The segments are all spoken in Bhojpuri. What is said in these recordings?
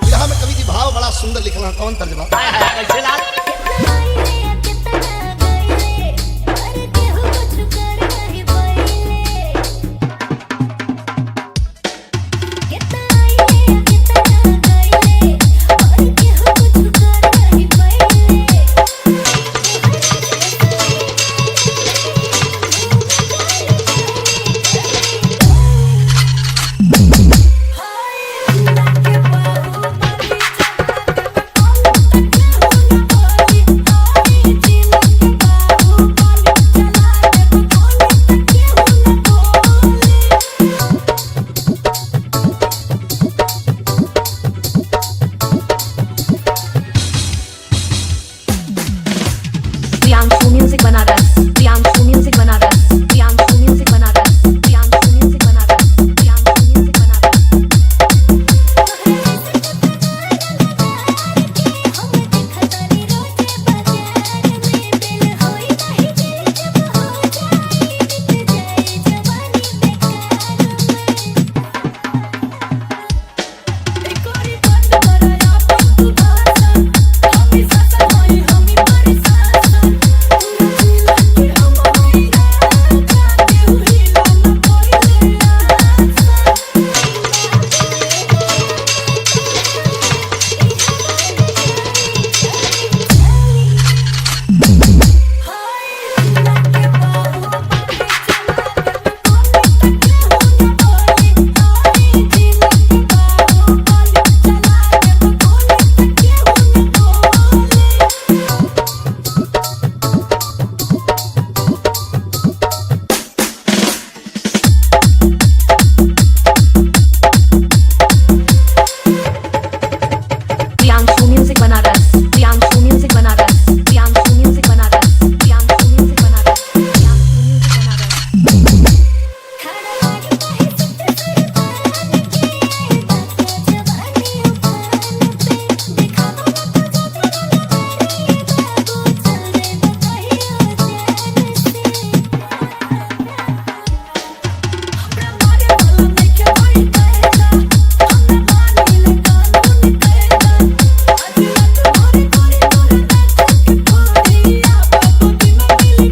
विरह में कवि जी भाव बड़ा सुंदर लिखना, कौन तर्जमा? Priyanshu music Banaras, Priyanshu music Banaras, Priyanshu music Banaras, Priyanshu music Banaras, Priyanshu music Banaras. Priyanshu music Banaras,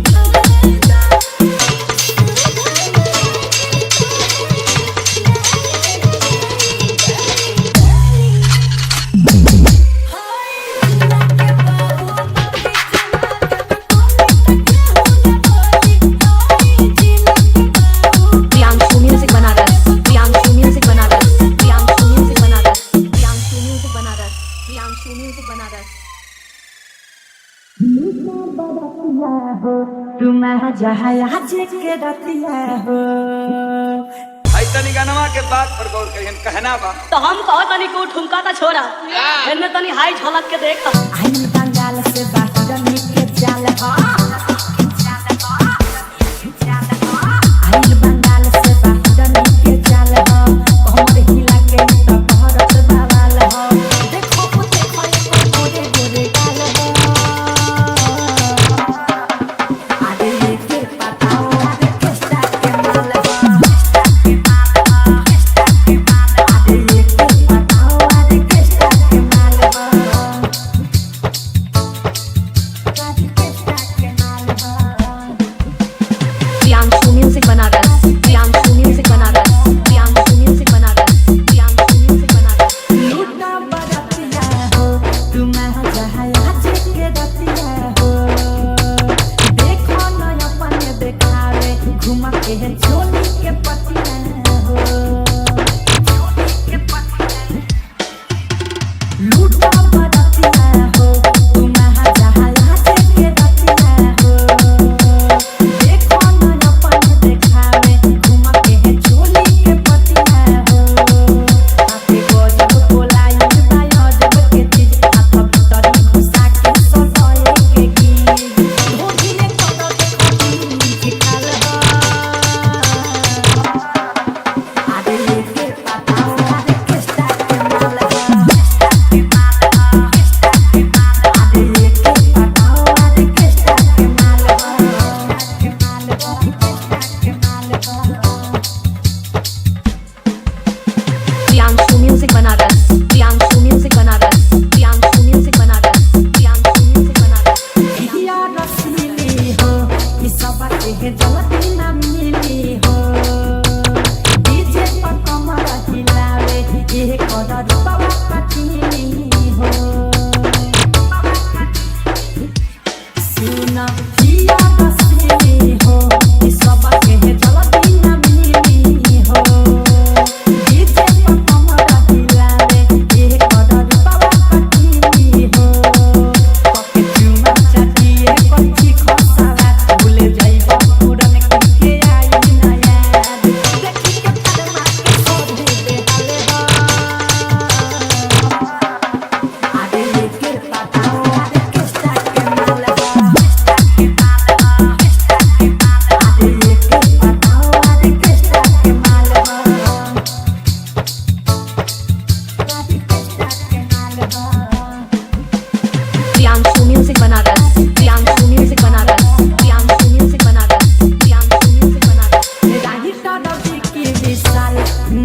Priyanshu music Banaras, Priyanshu music Banaras, Priyanshu music Banaras, Priyanshu music Banaras. Priyanshu music Banaras, Priyanshu music Banaras, Priyanshu music Banaras, Priyanshu music Banaras, Priyanshu music Banaras. तनी गनवा के बात पर गौर करियन, कहना बा तो हम कहो तनी को ठुमका का छोरा इनमें तनी हाई झलक के देख। आइल बंगाल से बाहुरनी के चाल हा, आइल बंगाल से बाहुरनी के चाल हा, कमर हिला के तो भरत बवाल हा, देखो एगो गोरे गोरे गाल हा, आगे के पताओ आगे केस्टा के माल हा, आगे के पताओ आगे केस्टा के माल हा, आगे केस्टा के के जल्दी ना मिली हो डीजे पर कमर हिलावे ये कदर बाबा कठिनी हो सुना जिया बसनी हो इस सब के जल्दी ना मिली हो डीजे पर कमर हिलावे ये कदर बाबा कठिनी हो पके चुमा चाटिए कच्ची खसावा भूले जाइबो पुरन के आई ना याद देखी के परमा के छोड़ दे हाले हो आगे लेके बताओ आगे किस्ता के माल हो आगे लेके बताओ आगे किस्ता के माल हो आगे किस्ता के माल हो Priyanshu music Banaras Priyanshu music Banaras Priyanshu music Banaras Priyanshu music Banaras राही टडबी की विशाल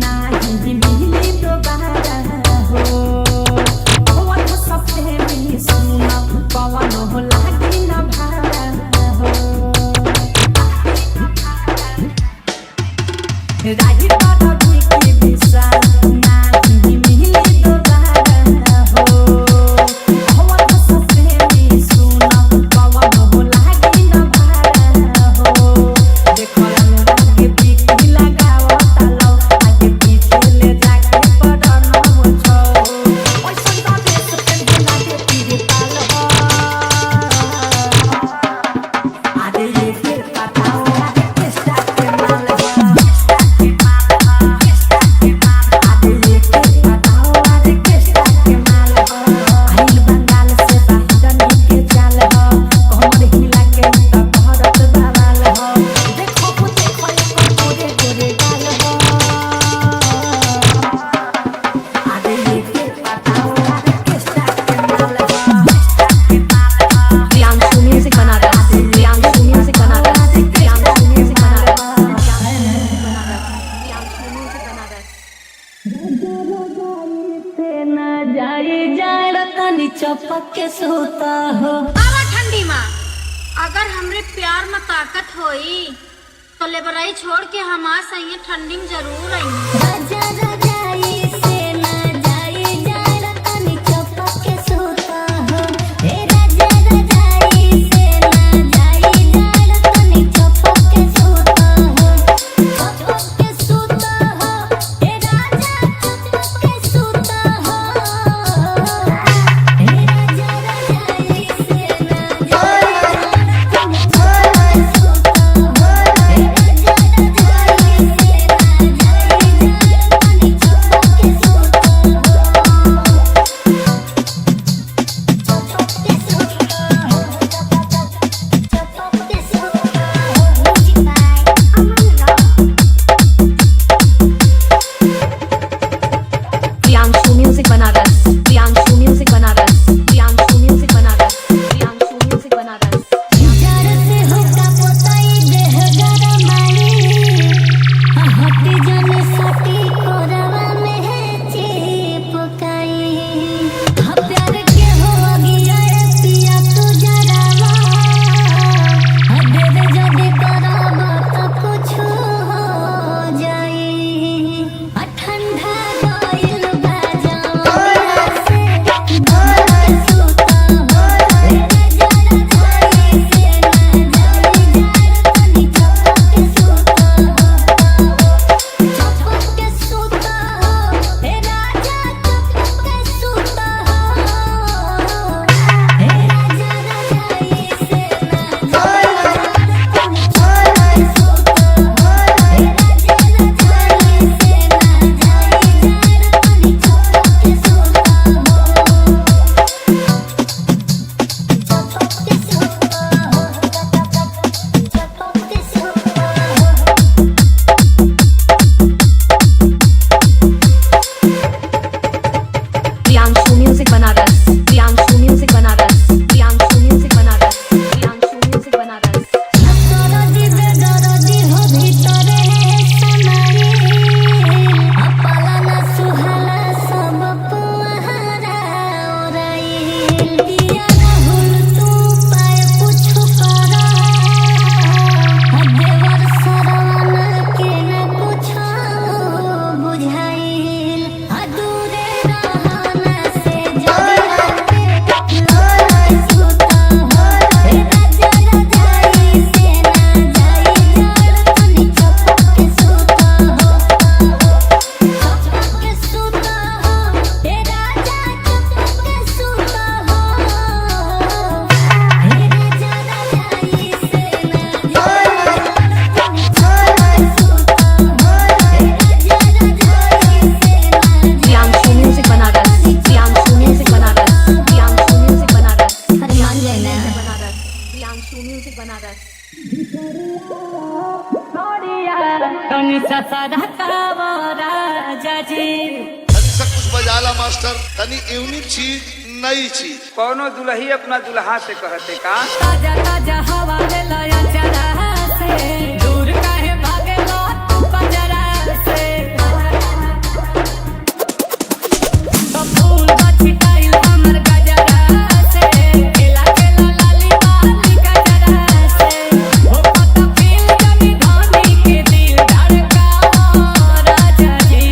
नाही मिली दोबारा हो पवन सबसे भी सुना पवन हो लागी न भारा हो राही टडबी की विशाल नाही मिली दोबारा हो पवन सबसे भी सुना पवन हो लागी न भारा हो देखो आगे पीछे लगाओ तालो आगे पीछे ले जाके पड़ना हो छो ओइ संता देश पे बुला के पीरे ताल हो आगे ये फिर बताओ आगे किस्ता के माल हो आगे ये फिर बताओ आगे किस्ता के माल हो आइल बंगाल से बाहर निके चाल हो कमर हिला के त भरत बावाल हो देखो देखो गोरे गोरे गाल हो आगे ये फिर बताओ आगे किस्ता के माल हो Priyanshu music Banaras Priyanshu music Banaras Priyanshu music Banaras Priyanshu music Banaras से न जाए जाए रतनी चपक के सोता हो बाबा ठंडी माँ अगर हमरे प्यार में ताकत होई तो लेबराई छोड़ के हमार सही ठंडी में जरूर आई राजा रजाई से न जाए जाए रतनी चपक के सोता हो ए राजा रजाई से न जाए जाए रतनी चपक के सोता हो चपक के सोता हो ए राजा चपक के सोता हो ए राजा रजाई से न जाए रतनी चपक के सोता हो ए राजा रजाई से न जाए तनी सा साधा कावा राजा जी तनी सब कुछ बजाला मास्टर, तनी यूनिक चीज, नई चीज। कौनो दुल्ही अपना दुल्हा से कहते का ताजा ताजा हवा ले लाया चरा से दूर काहे भागे लो तू पंजरा से तो फूल का छिटाइल हमर गजरा से केला केला लाली बाली गजरा से हो पता फील जमी धानी के दिल धड़कावा राजा जी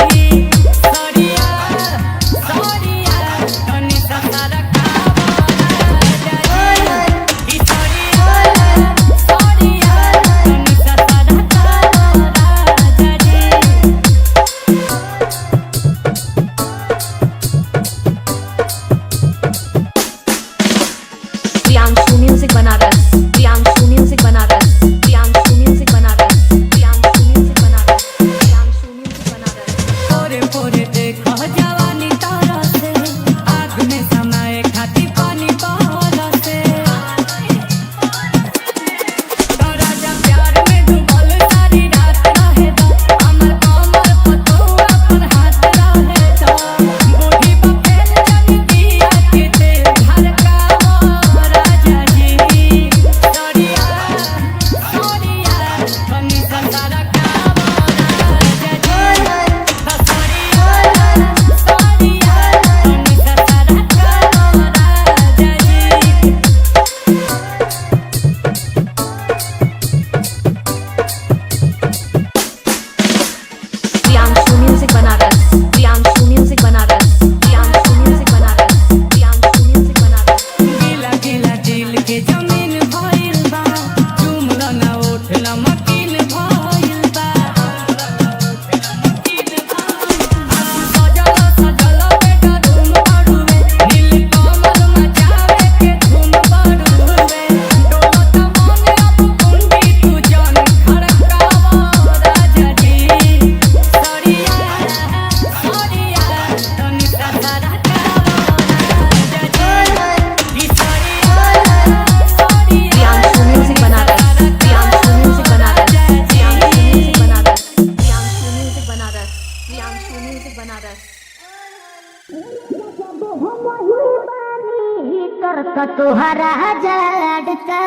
सरिया सरिया तनी सा सारा Priyanshu music Banaras, Priyanshu music Banaras, Priyanshu music Banaras, Priyanshu music Banaras, Priyanshu music Banaras. पोरे पोरे देखो जवानी तारा से आग में समय खाती पानी बहला से तारा जा प्यार में डूबल सारी रात रहे दा हमर कमर पतुआ पर हाथ रहे दा बूढ़ी बफेल जमी दिया के तेल धड़कावा राजा जी सरिया सरिया कनी संसारा कावा राजा जी Priyanshu music Banaras, Priyanshu music Banaras, Priyanshu music Banaras, Priyanshu music Banaras. गिला गिला दिल के जमीन भइल बा चुमला ना उठला मकीन भइल बा सजल सजल बेटा धूम पड़ुवे नील कमल मचावे के धूम पड़ुवे डोलत मन अब कुंडी तू जान खड़कावा राजा जी सरिया सरिया तनी सा सारा कावा राजा जी ई सरिया सरिया Priyanshu music Banaras, Priyanshu music Banaras, Priyanshu music Banaras, Priyanshu music Banaras, Priyanshu music Banaras. करता तोहरा जड़ का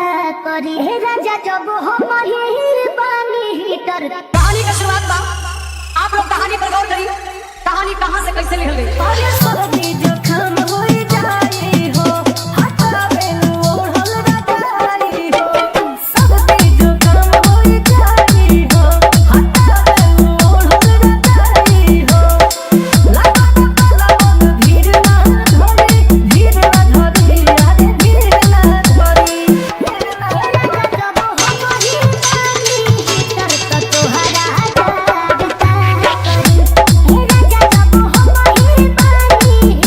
करी हे राजा जब हम ही पानी हीटर कहानी का शुरुआत बा। आप लोग कहानी पर गौर करिए, कहानी कहाँ से कैसे लिखल गई। अरे सर्दी जोखम हो जाए हो हटावे ओढ़ल रजाई हो सर्दी जोखम हो जाए हो हटावे ओढ़ल रजाई हो लगा पलवन भीड़ ना धरी अरे भीड़ ना धरी जब हम ही पानी हीटर का तोहरा जड़ का करी हे राजा जब हम ही पानी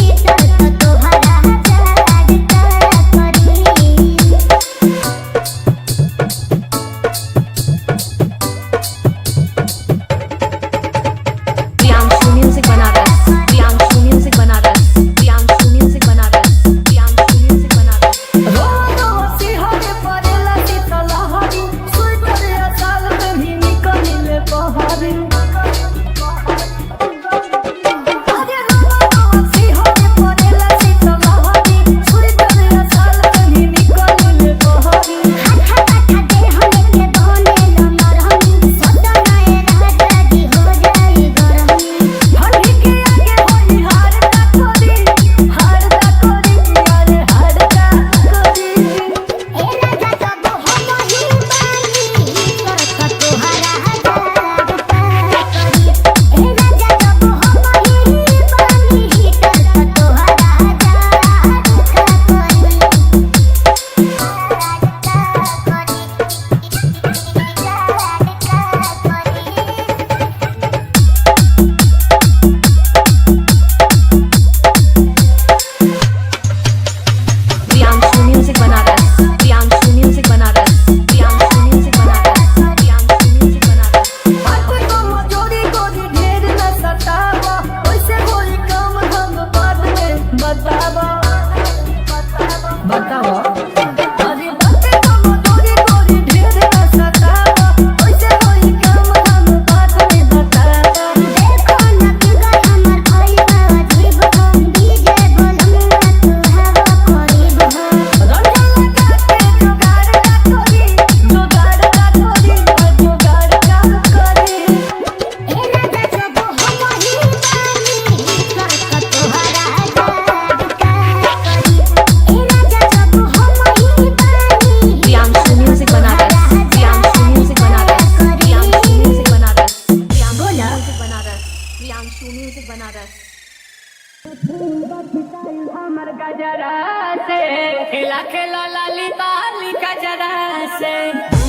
खेला लाली बाली का जरा से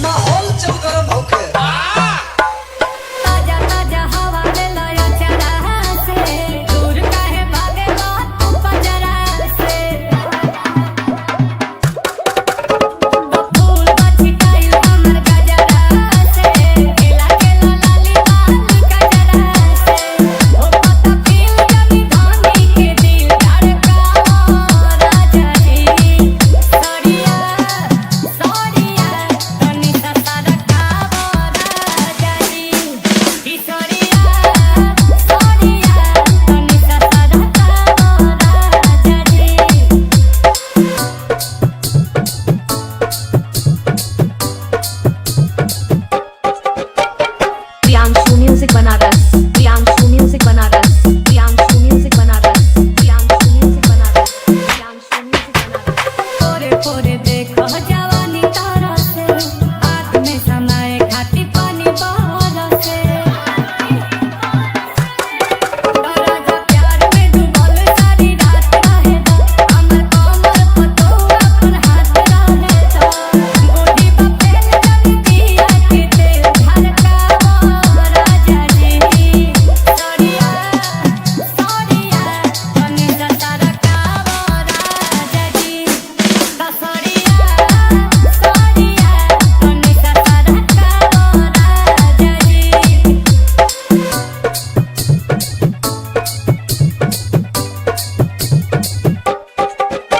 माहौल चल गरम होके ताजा ताजा हवा ले लाया चरा से दूर काहे भागे बात तू पजरा से फूल बाछी काई हमर गजरा से खेला खेला लाली बाली का जरा से ओ पता पील जमी धानी के दिल धड़का राजा जी सड़िया सड़िया तनी सा सरका राजा जी ई सड़िया सड़िया तनी सा सरका राजा जी Priyanshu music Banaras Priyanshu music Banaras Priyanshu music Banaras Priyanshu music Banaras Priyanshu music Banaras पोरे पोरे देखो जवानी तारा से आँख में समाए खाती पानी बहारा से राजा प्यार में डूबल सारी रात रहे दा हमर कमर पर तो अपन हाथ रहे दा गोदी पे जमी दिया के तेल धड़का राजा जी सड़िया सड़िया तनी सा सरका राजा जी सड़िया सड़िया तनी सा सरका राजा जी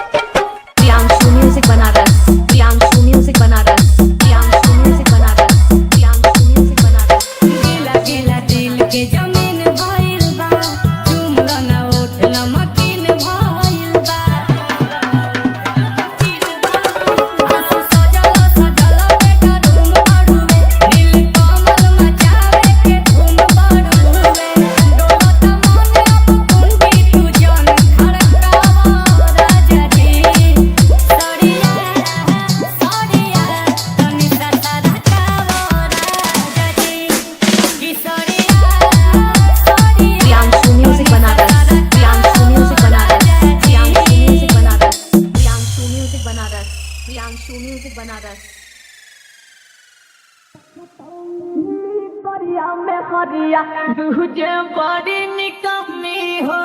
Priyanshu music Banaras Priyanshu music Banaras Priyanshu music Banaras Priyanshu music Banaras गिला गिला दिल के जमीन भइल बा चुमला ना उठला मकीन भइल बा आंसू सजल सजल बेटा धूम पड़ुवे नील कमल मचावे के धूम पड़ुवे डोलत मन अब कुंडी तू जन खड़का राजा जी सड़िया सड़िया तनी सा सरका राजा जी की सड़िया सड़िया Priyanshu music Banaras Priyanshu music Banaras Priyanshu music Banaras Priyanshu music Banaras Priyanshu music Banaras करिया में हरिया दूजे बड़ी निकम्मी हो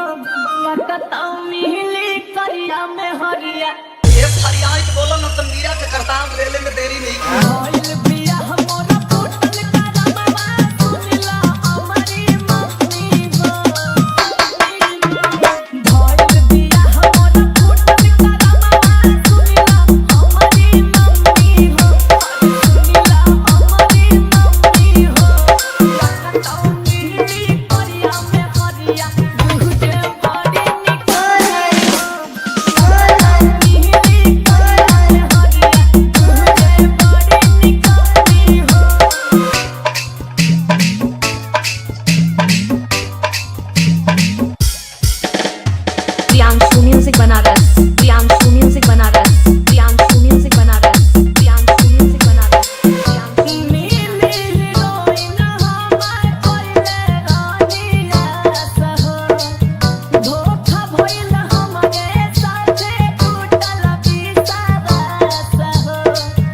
कतौ मिली करिया में हरिया ये फरियाद के बोलो ना तो मीरा के करताम ले ले में देरी नहीं की भइल बिया हमरा फूटल करमवा सुनिला हमारी मम्मी हो भइल बिया हमरा फूटल करमवा सुनिला हमारी मम्मी हो सुनिला हमारी मम्मी हो कतौ मिली करिया में हरिया दूजे बड़ी निकम्मी हो मिली करिया में हरिया दूजे बड़ी निकम्मी हो Priyanshu music Banaras Priyanshu music Banaras Priyanshu music Banaras Priyanshu music Banaras Priyanshu मिली हीरोइन हमार कोइले रानिया सहो धोखा भइल हमरे साथे टूटल बिसारा सहो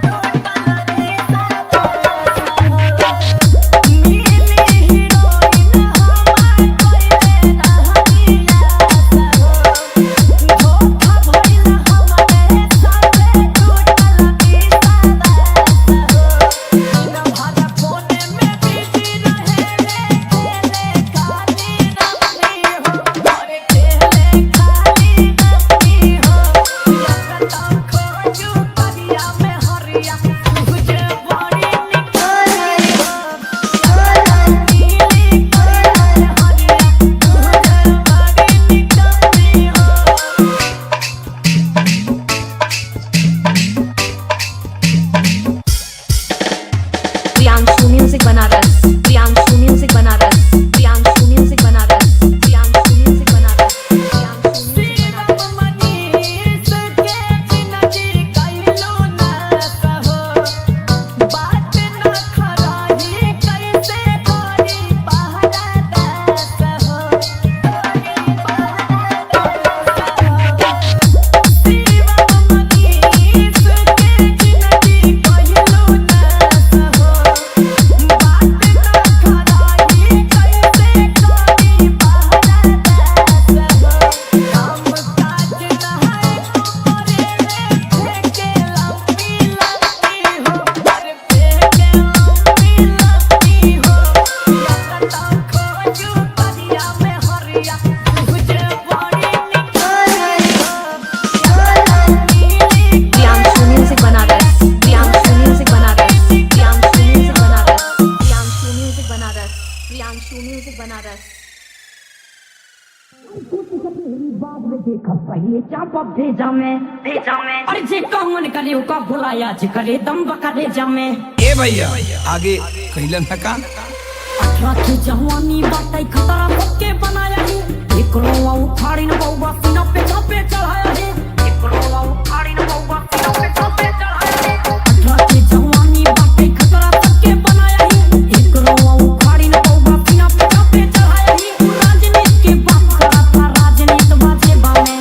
टूटल बिसारा मिली हीरोइन हमार कोइले रानिया सहो धोखा भइल हमरे साथे टूटल बिसारा सहो बिना भागा कोने में बिजी रहे खेले खाली रखनी हो घरे खेले खाली रखनी हो यकता खोजू करिया में हरिया तुझे बड़ी निकली हो नीली करिया में हरिया तुझे बड़ी निकली हो Priyanshu music Banaras Priyanshu music Banaras Priyanshu music Banaras Priyanshu music Banaras Priyanshu music Banaras Manish के जिंदगी कइलो ना कहो बात न खराही कैसे करी पहरा दस हो करी पहरा दस हो शिव मनीष म्यूजिक बनारस। पहले चापा भेजा में अरे जे कौन करे का बुलाया जे करे दम बकरे जामे ए भैया आगे कैलन का 18 की जवानी बाटे खतरा होके बनाया है एक रोवा उखाड़ी न बउवा सीना पे छापे चढ़ाया है एक रोवा उखाड़ी न बउवा सीना पे छापे चढ़ाया है 18 की जवानी बाटे खतरा होके बनाया है एक रोवा उखाड़ी न बउवा सीना पे छापे चढ़ाया है राजनीति के बात करा था राजनीति बाजे बामे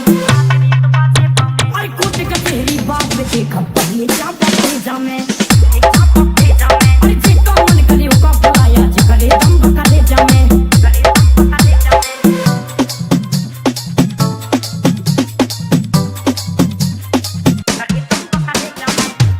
आई कोट का तेरी बात में देखा पहले चापा भेजा में अरे जे कौन करे का बुलाया जे करे दम बकरे जामे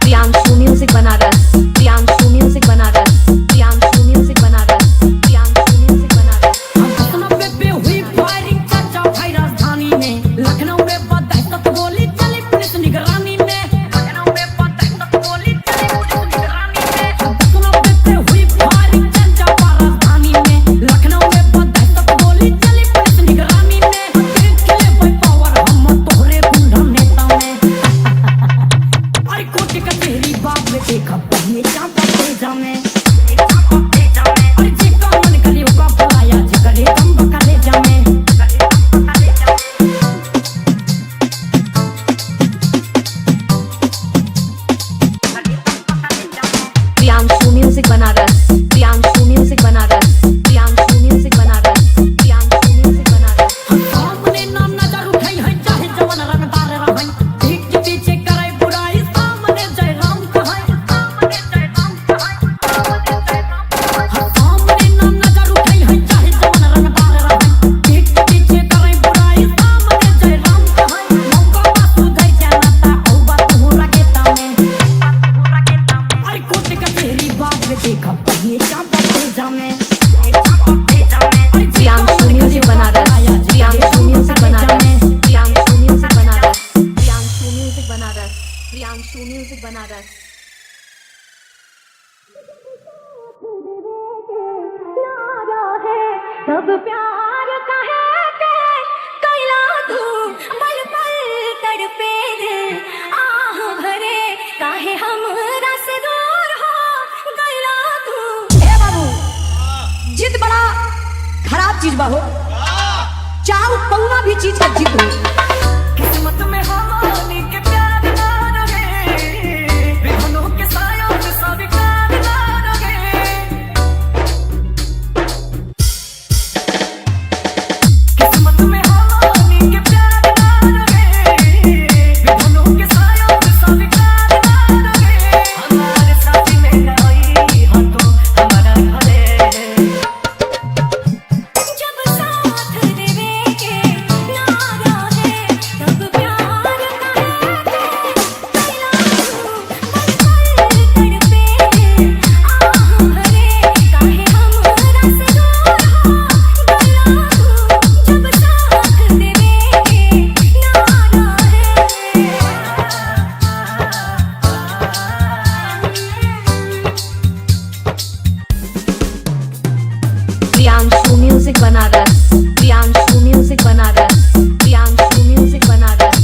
Priyanshu music Banaras. Priyanshu music Banaras. Priyanshu music Banaras. Priyanshu music Banaras. हम अपना पे हुई फायरिंग चाचा भाई राजधानी में लखनऊ में बदहशत गोली चली पुलिस निगरानी में लखनऊ में बदहशत गोली चली पुलिस निगरानी में हम अपना पे हुई फायरिंग चाचा भाई राजधानी में लखनऊ में बदहशत गोली चली पुलिस निगरानी में फिर चले भाई पावर हम तोहरे गुंडा नेता में अरे कोटी का तेरी बात में देखा पहले चापा भेजा में अरे जे कौन करे का बुलाया जे करे दम बकरे जामे Priyanshu music Banaras. Priyanshu music Banaras. Priyanshu music Banaras. Priyanshu music Banaras. हम सामने ना नजर उठाई है चाहे जवन रंगदार रहई पीठ के पीछे करे बुराई सामने जय राम कहई सामने जय राम कहई हम सामने ना नजर उठाई है चाहे जवन रंगदार रहई पीठ के पीछे करे बुराई सामने जय राम कहई मौका बा सुधर जाता औ बा तू रगेता में अरे कोट का तेरी बात में देखा पहले चापा भेजा में Priyanshu music Banaras. Priyanshu music Banaras. Priyanshu music Banaras. Priyanshu music Banaras. Priyanshu music Banaras. तब प्यार कहे के कैला तू पल पल तड़पे दिल आह भरे काहे हमरा से दूर हो गैला तू। ए बाबू जिद बड़ा खराब चीज बा हो चाहू कौना भी चीज का जिद हो किस्मत में हमारी के प्यार ना रहे बेहनों के साया में स्वीकार ना रहे किस्मत में हमारी के प्यार ना रहे बेहनों के साया में स्वीकार ना रहे हमारे साथी में ना आई हाँ तो हमारा घरे जब साथ देवे के ना रहे तब प्यार कहे के कैला तू पल पल तड़पे दिल आह भरे काहे हमरा से दूर हो गैला तू। जब साथ देवे के ना Priyanshu music Banaras. Priyanshu music Banaras. Priyanshu music Banaras.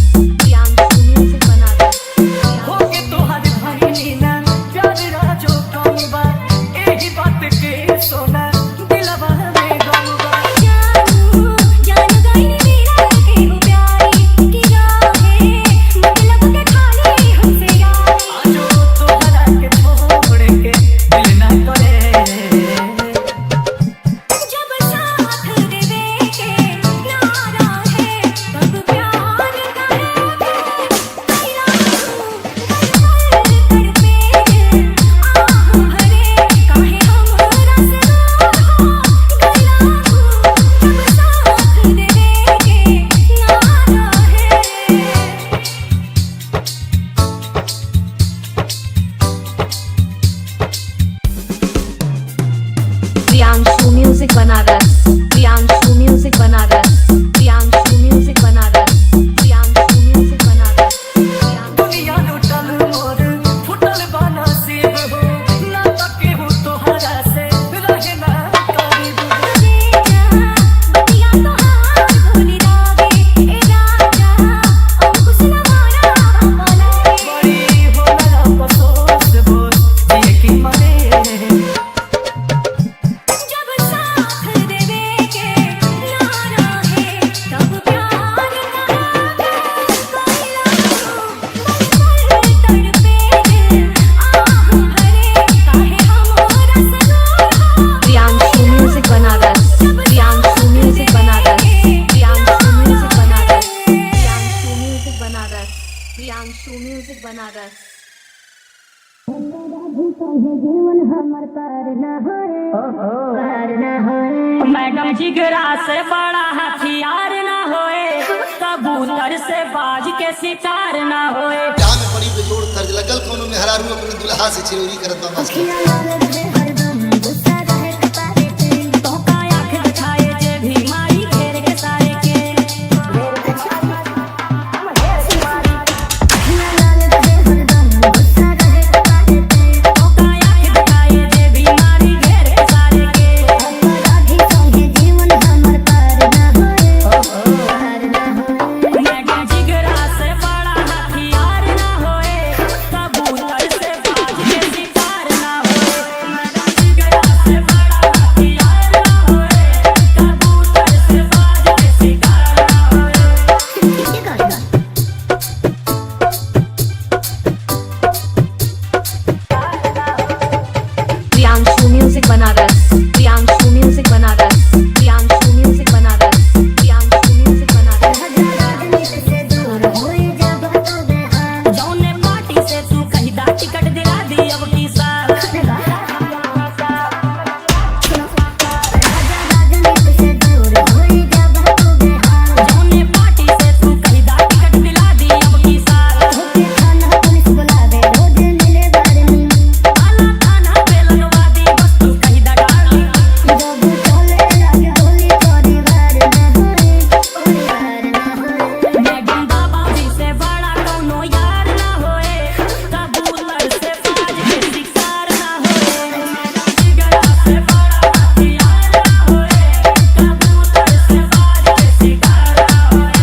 Priyanshu music Banaras. होके तोहर भइली ना प्यार राजो कौबा एही बात के सोना दिलवा में गौबा जानू जान गई मेरा के हो प्यारी की राहे मतलब के खाली हमसे यारी आजो तोहरा के छोड़ के दिल ना करे जब साथ देवे के ना रहे तब प्यार कहे के कैला तू पल पल तड़पे दिल आह भरे काहे हमरा से दूर हो गैला तू। जब साथ देवे के ना रहे Priyanshu music Banaras. Priyanshu music Banaras. Priyanshu music Banaras. Priyanshu music Banaras. दुनिया लुटल मोर फुटल बाना सेब हो ना तके हो तोहरा से रहे ना करीब मैडम जिगरा से बड़ा हथियार ना होए, कबूतर से बाज के शिकार ना होए। जहाँ में बड़ी बेजोड़ तर्ज लगल कोनो में हरारू अपने दुल्हा से चिरौरी करत बा master. Music Banaras, Priyanshu music Banaras, Priyanshu music Banaras, Priyanshu music Banaras. जौने पार्टी से तू कहीं दा टिकट दिला दी अब की साल। जौने पार्टी से तू कहीं दा टिकट दिला दी अब की साल। आला थाना पे लगवा दी बस तू कहीं दा डाली। मैडम बाबाजी से बड़ा कौनो यार ना होए, कबूतर से बाज के शिकार ना होए। जिगरा से बड़ा हथियार ना होए, कबूतर से बाज के शिकार ना होए।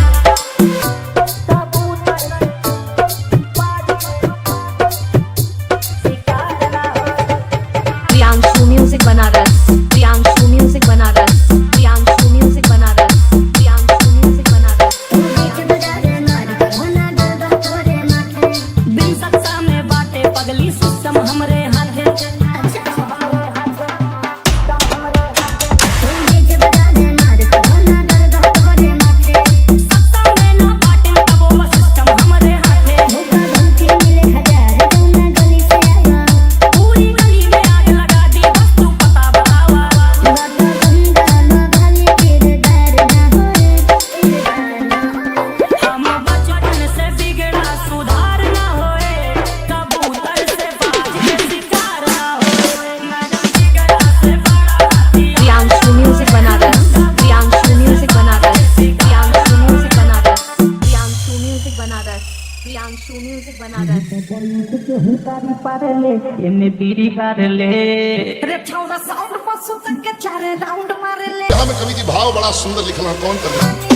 Priyanshu music Banaras, Priyanshu music Banaras, Priyanshu music Banaras, Priyanshu music Banaras. बिन सत्ता में बाटे पगली सिस्टम हमरे हाथे। सत्ता में ना बाटे तब वो सिस्टम हमरे हाथे। पूरी गली में आग लगा दी बस तू पता बतावा। हम बचपन से बिगड़ा सुधार ना होए, कबूतर से बाज के शिकार ना होए। मैडम जिगरा से बड़ा हथियार। Priyanshu music Banaras, Priyanshu music Banaras, Priyanshu music Banaras, Priyanshu music Banaras, Priyanshu music Banaras. एने बीड़ी कर ले। जहाँ में कवि जी भाव बड़ा सुंदर लिखल है, कौन कर रहा है?